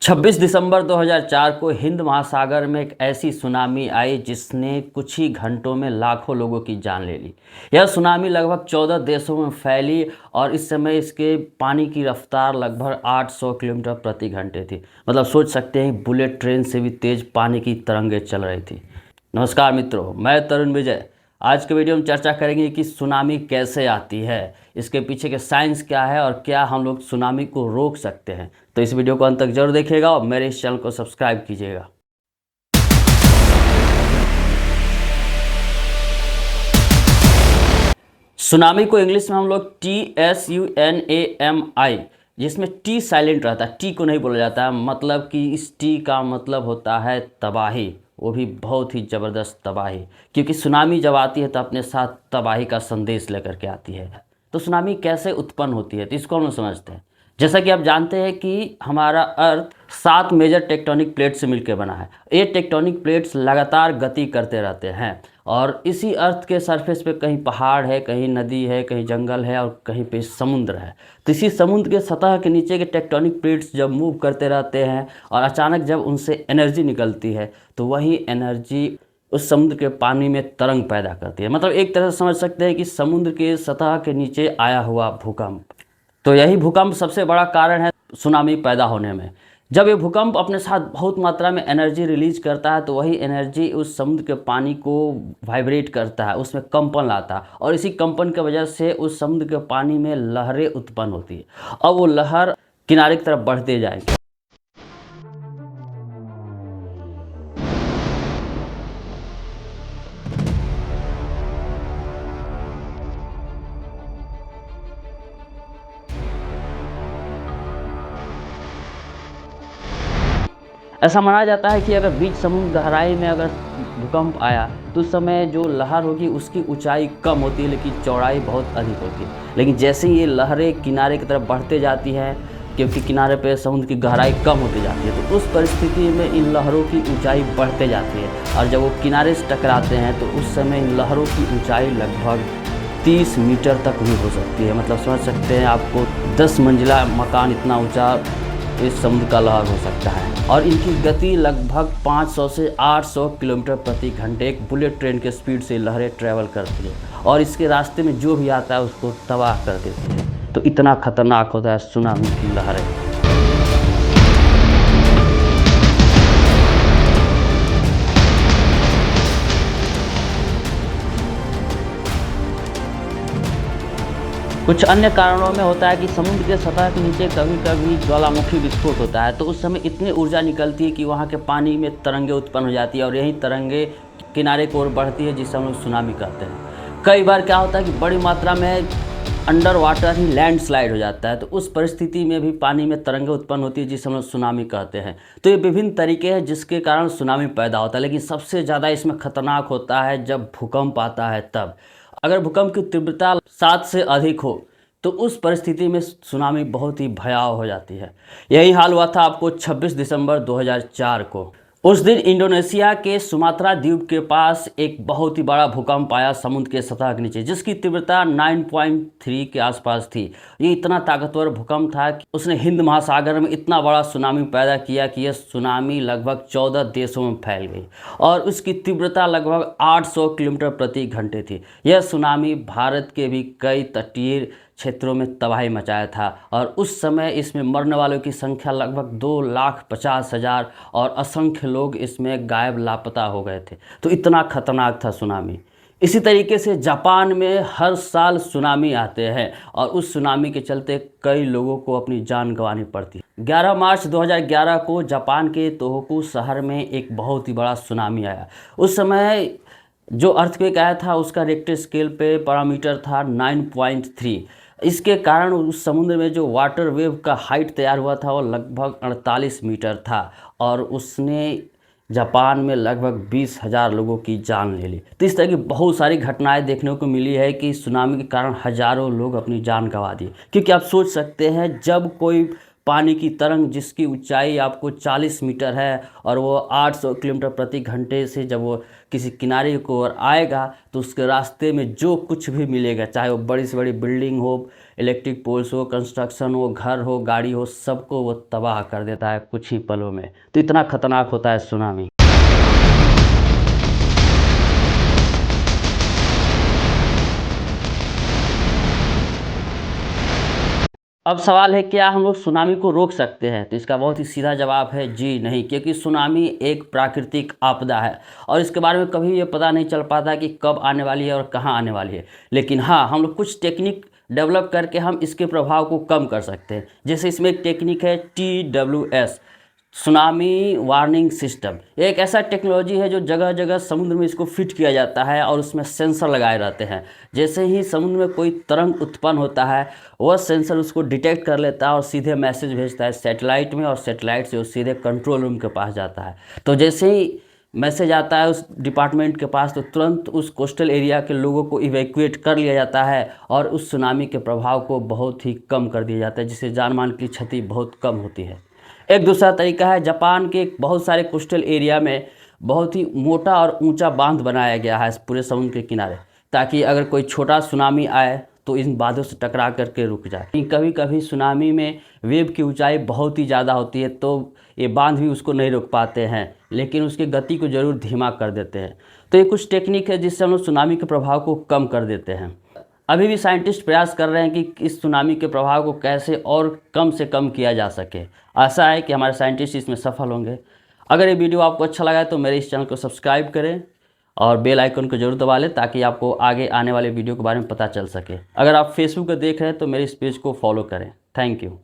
26 दिसंबर 2004 को हिंद महासागर में एक ऐसी सुनामी आई जिसने कुछ ही घंटों में लाखों लोगों की जान ले ली। यह सुनामी लगभग 14 देशों में फैली और इस समय इसके पानी की रफ्तार लगभग 800 किलोमीटर प्रति घंटे थी। मतलब सोच सकते हैं बुलेट ट्रेन से भी तेज पानी की तरंगें चल रही थी। नमस्कार मित्रों, मैं तरुण विजय। आज के वीडियो में चर्चा करेंगे कि सुनामी कैसे आती है, इसके पीछे के साइंस क्या है और क्या हम लोग सुनामी को रोक सकते हैं। तो इस वीडियो को अंत तक जरूर देखिएगा और मेरे इस चैनल को सब्सक्राइब कीजिएगा। सुनामी को इंग्लिश में हम लोग TSUNAMI, जिसमें टी साइलेंट रहता है, टी को नहीं बोला जाता है। मतलब कि इस टी का मतलब होता है तबाही, वो भी बहुत ही ज़बरदस्त तबाही, क्योंकि सुनामी जब आती है तो अपने साथ तबाही का संदेश लेकर के आती है। तो सुनामी कैसे उत्पन्न होती है तो इसको हम लोग समझते हैं। जैसा कि आप जानते हैं कि हमारा अर्थ 7 मेजर टेक्टोनिक प्लेट से मिलकर बना है। ये टेक्टोनिक प्लेट्स लगातार गति करते रहते हैं और इसी अर्थ के सरफेस पे कहीं पहाड़ है, कहीं नदी है, कहीं जंगल है और कहीं पे समुद्र है। तो इसी समुद्र के सतह के नीचे के टेक्टोनिक प्लेट्स जब मूव करते रहते हैं और अचानक जब उनसे एनर्जी निकलती है तो वही एनर्जी उस समुद्र के पानी में तरंग पैदा करती है। मतलब एक तरह से समझ सकते हैं कि समुद्र के सतह के नीचे आया हुआ भूकंप। तो यही भूकंप सबसे बड़ा कारण है सुनामी पैदा होने में। जब ये भूकंप अपने साथ बहुत मात्रा में एनर्जी रिलीज करता है तो वही एनर्जी उस समुद्र के पानी को वाइब्रेट करता है, उसमें कंपन लाता है और इसी कंपन की वजह से उस समुद्र के पानी में लहरें उत्पन्न होती है और वो लहर किनारे की तरफ बढ़ते जाएंगे। ऐसा माना जाता है कि अगर बीच समुद्र गहराई में अगर भूकंप आया तो उस समय जो लहर होगी उसकी ऊंचाई कम होती है लेकिन चौड़ाई बहुत अधिक होती है। लेकिन जैसे ही ये लहरें किनारे की तरफ बढ़ते जाती हैं, क्योंकि किनारे पे समुद्र की गहराई कम होती जाती है, तो उस परिस्थिति में इन लहरों की ऊंचाई बढ़ते जाती है और जब वो किनारे से टकराते हैं तो उस समय इन लहरों की ऊंचाई लगभग 30 मीटर तक भी हो सकती है। मतलब समझ सकते हैं आपको 10 मंजिला मकान इतना ऊंचा इस समुद्र का लहर हो सकता है और इनकी गति लगभग 500 से 800 किलोमीटर प्रति घंटे एक बुलेट ट्रेन के स्पीड से लहरें ट्रैवल करती है और इसके रास्ते में जो भी आता है उसको तबाह कर देती है। तो इतना खतरनाक होता है सुनामी की लहरें। कुछ अन्य कारणों में होता है कि समुद्र के सतह के नीचे कभी कभी ज्वालामुखी विस्फोट होता है, तो उस समय इतनी ऊर्जा निकलती है कि वहाँ के पानी में तरंगें उत्पन्न हो जाती है और यही तरंगें किनारे की ओर बढ़ती है, जिसे हम लोग सुनामी कहते हैं। कई बार क्या होता है कि बड़ी मात्रा में अंडर वाटर ही लैंडस्लाइड हो जाता है, तो उस परिस्थिति में भी पानी में तरंगें उत्पन्न होती है जिसे हम लोग सुनामी कहते हैं। तो ये विभिन्न तरीके हैं जिसके कारण सुनामी पैदा होता है, लेकिन सबसे ज़्यादा इसमें खतरनाक होता है जब भूकंप आता है तब। अगर भूकंप की तीव्रता 7 से अधिक हो तो उस परिस्थिति में सुनामी बहुत ही भयावह हो जाती है। यही हाल हुआ था आपको 26 दिसंबर 2004 को। उस दिन इंडोनेशिया के सुमात्रा द्वीप के पास एक बहुत ही बड़ा भूकंप आया समुद्र के सतह के नीचे, जिसकी तीव्रता 9.3 के आसपास थी। ये इतना ताकतवर भूकंप था कि उसने हिंद महासागर में इतना बड़ा सुनामी पैदा किया कि यह सुनामी लगभग 14 देशों में फैल गई और उसकी तीव्रता लगभग 800 किलोमीटर प्रति घंटे थी। यह सुनामी भारत के भी कई तटीय क्षेत्रों में तबाही मचाया था और उस समय इसमें मरने वालों की संख्या लगभग 2,50,000 और असंख्य लोग इसमें गायब लापता हो गए थे। तो इतना खतरनाक था सुनामी। इसी तरीके से जापान में हर साल सुनामी आते हैं और उस सुनामी के चलते कई लोगों को अपनी जान गंवानी पड़ती है। 11 मार्च 2011 को जापान के तोहोकू शहर में एक बहुत ही बड़ा सुनामी आया। उस समय जो अर्थक्वेक आया था उसका रिक्टर स्केल पे पैरामीटर था 9.3। इसके कारण उस समुद्र में जो वाटर वेव का हाइट तैयार हुआ था वो लगभग 48 मीटर था और उसने जापान में लगभग 20,000 लोगों की जान ले ली। तो इस तरह की बहुत सारी घटनाएं देखने को मिली है कि सुनामी के कारण हज़ारों लोग अपनी जान गंवा दिए। क्योंकि आप सोच सकते हैं जब कोई पानी की तरंग जिसकी ऊंचाई आपको 40 मीटर है और वो 800 किलोमीटर प्रति घंटे से जब वो किसी किनारे को ओर आएगा तो उसके रास्ते में जो कुछ भी मिलेगा, चाहे वो बड़ी से बड़ी बिल्डिंग हो, इलेक्ट्रिक पोल्स हो, कंस्ट्रक्शन हो, घर हो, गाड़ी हो, सबको वो तबाह कर देता है कुछ ही पलों में। तो इतना खतरनाक होता है सुनामी। अब सवाल है क्या हम लोग सुनामी को रोक सकते हैं? तो इसका बहुत ही सीधा जवाब है जी नहीं, क्योंकि सुनामी एक प्राकृतिक आपदा है और इसके बारे में कभी ये पता नहीं चल पाता कि कब आने वाली है और कहाँ आने वाली है। लेकिन हाँ, हम लोग कुछ टेक्निक डेवलप करके हम इसके प्रभाव को कम कर सकते हैं। जैसे इसमें एक टेक्निक है TWS, सुनामी वार्निंग सिस्टम। ये एक ऐसा टेक्नोलॉजी है जो जगह जगह समुद्र में इसको फिट किया जाता है और उसमें सेंसर लगाए रहते हैं। जैसे ही समुद्र में कोई तरंग उत्पन्न होता है, वह सेंसर उसको डिटेक्ट कर लेता है और सीधे मैसेज भेजता है सैटेलाइट में, और सैटेलाइट से वो सीधे कंट्रोल रूम के पास जाता है। तो जैसे ही मैसेज आता है उस डिपार्टमेंट के पास, तो तुरंत उस कोस्टल एरिया के लोगों को इवैक्यूएट कर लिया जाता है और उस सुनामी के प्रभाव को बहुत ही कम कर दिया जाता है, जिससे जान मान की क्षति बहुत कम होती है। एक दूसरा तरीका है, जापान के बहुत सारे कोस्टल एरिया में बहुत ही मोटा और ऊंचा बांध बनाया गया है पूरे समुद्र के किनारे, ताकि अगर कोई छोटा सुनामी आए तो इन बांधों से टकरा करके रुक जाए। कभी कभी सुनामी में वेव की ऊंचाई बहुत ही ज़्यादा होती है तो ये बांध भी उसको नहीं रोक पाते हैं, लेकिन उसकी गति को ज़रूर धीमा कर देते हैं। तो ये कुछ टेक्निक है जिससे हम लोग सुनामी के प्रभाव को कम कर देते हैं। अभी भी साइंटिस्ट प्रयास कर रहे हैं कि इस सुनामी के प्रभाव को कैसे और कम से कम किया जा सके। आशा है कि हमारे साइंटिस्ट इसमें सफल होंगे। अगर ये वीडियो आपको अच्छा लगा है तो मेरे इस चैनल को सब्सक्राइब करें और बेल आइकन को जरूर दबा लें, ताकि आपको आगे आने वाले वीडियो के बारे में पता चल सके। अगर आप फेसबुक पर देख रहे हैं तो मेरे इस पेज को फॉलो करें। Thank you.